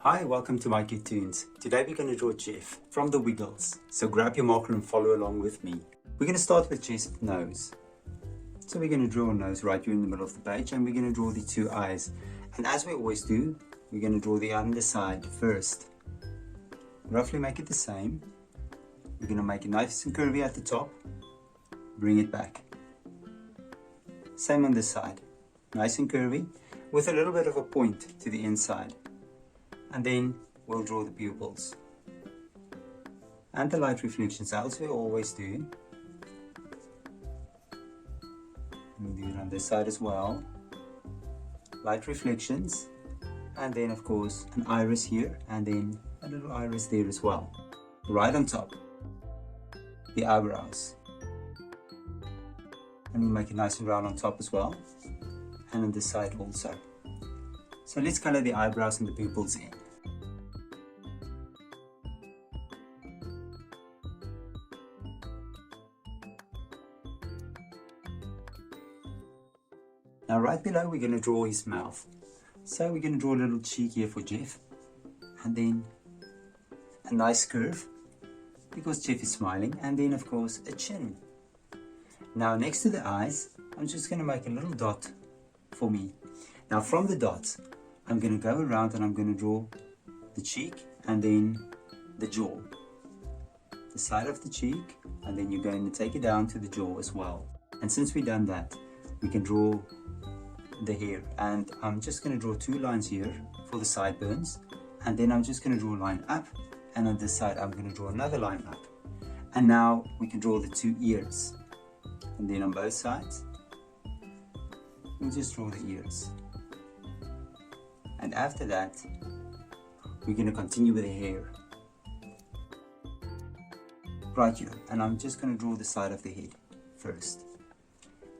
Hi, welcome to mycutetoons. Today we're going to draw Jeff from the Wiggles. So grab your marker and follow along with me. We're going to start with Jeff's nose. So we're going to draw a nose right here in the middle of the page, and we're going to draw the two eyes. And as we always do, we're going to draw the underside first. Roughly make it the same. We're going to make it nice and curvy at the top. Bring it back. Same on this side. Nice and curvy with a little bit of a point to the inside. And then we'll draw the pupils and the light reflections as we always do. We'll do it on this side as well. Light reflections, and then of course an iris here, and then a little iris there as well. Right on top, the eyebrows. And we'll make it nice and round on top as well, and on this side also. So let's color the eyebrows and the pupils in. Now right below we're going to draw his mouth. So we're going to draw a little cheek here for Jeff, and then a nice curve because Jeff is smiling, and then of course a chin. Now next to the eyes I'm just going to make a little dot for me. Now from the dot I'm going to go around and I'm going to draw the cheek and then the jaw, the side of the cheek, and then you're going to take it down to the jaw as well. And since we've done that, we can draw the hair, and I'm just going to draw two lines here for the sideburns, and then I'm just going to draw a line up, and on this side I'm going to draw another line up. And now we can draw the two ears, and then on both sides we'll just draw the ears. And after that we're going to continue with the hair right here, and I'm just going to draw the side of the head first.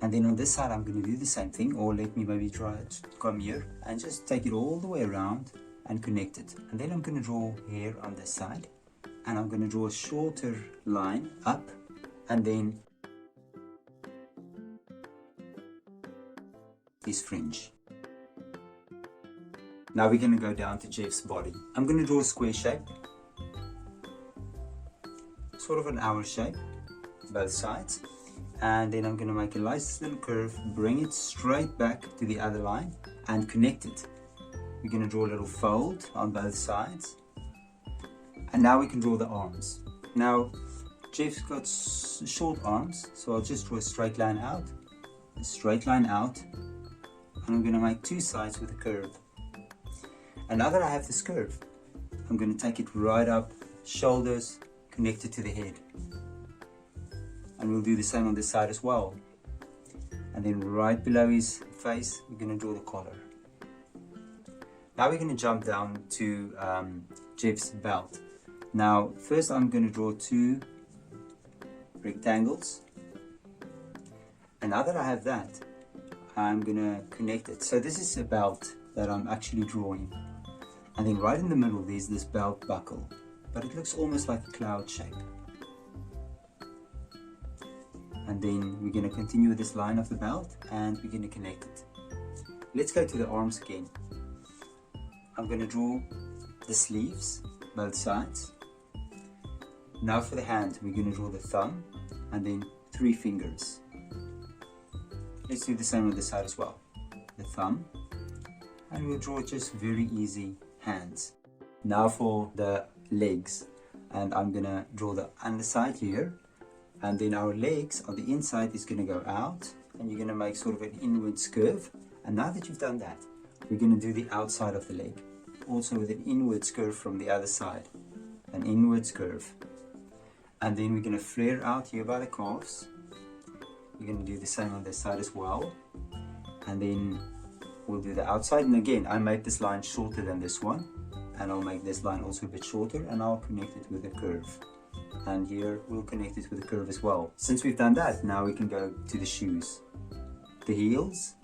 And then on this side I'm going to do the same thing, or let me maybe try it, come here and just take it all the way around and connect it. And then I'm going to draw hair on this side, and I'm going to draw a shorter line up, and then his fringe. Now we're going to go down to Jeff's body. I'm going to draw a square shape, sort of an hour shape, both sides. And then I'm going to make a nice little curve, bring it straight back to the other line and connect it. We're going to draw a little fold on both sides. And now we can draw the arms. Now Jeff's got short arms, so I'll just draw a straight line out, and I'm going to make two sides with a curve. And now that I have this curve, I'm going to take it right up, shoulders connected to the head. And we'll do the same on this side as well. And then right below his face, we're going to draw the collar. Now we're going to jump down to Jeff's belt. Now first I'm going to draw two rectangles. And now that I have that, I'm going to connect it. So this is a belt that I'm actually drawing. And then right in the middle there's this belt buckle, but it looks almost like a cloud shape. And then we're going to continue with this line of the belt, and we're going to connect it. Let's go to the arms again. I'm going to draw the sleeves, both sides. Now for the hand, we're going to draw the thumb and then three fingers. Let's do the same on this side as well. The thumb, and we'll draw just very easy hands. Now for the legs, and I'm going to draw the underside here. And then our legs on the inside is going to go out, and you're going to make sort of an inwards curve. And now that you've done that, we're going to do the outside of the leg, also with an inwards curve from the other side, an inwards curve. And then we're going to flare out here by the calves. We're going to do the same on this side as well. And then we'll do the outside. And again, I made this line shorter than this one, and I'll make this line also a bit shorter, and I'll connect it with a curve. And here we'll connect it with a curve as well. Since we've done that, now we can go to the shoes. The heels,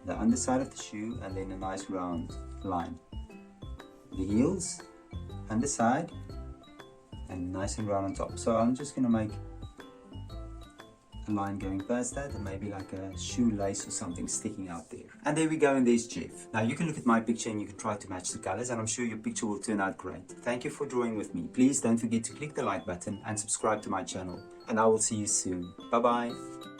the underside of the shoe, and then a nice round line. The heels, underside, and nice and round on top. So I'm just going to make a line going past that, and maybe like a shoelace or something sticking out there. And there we go, and there's Jeff. Now you can look at my picture and you can try to match the colors, and I'm sure your picture will turn out great. Thank you for drawing with me. Please don't forget to click the like button and subscribe to my channel, and I will see you soon. Bye bye.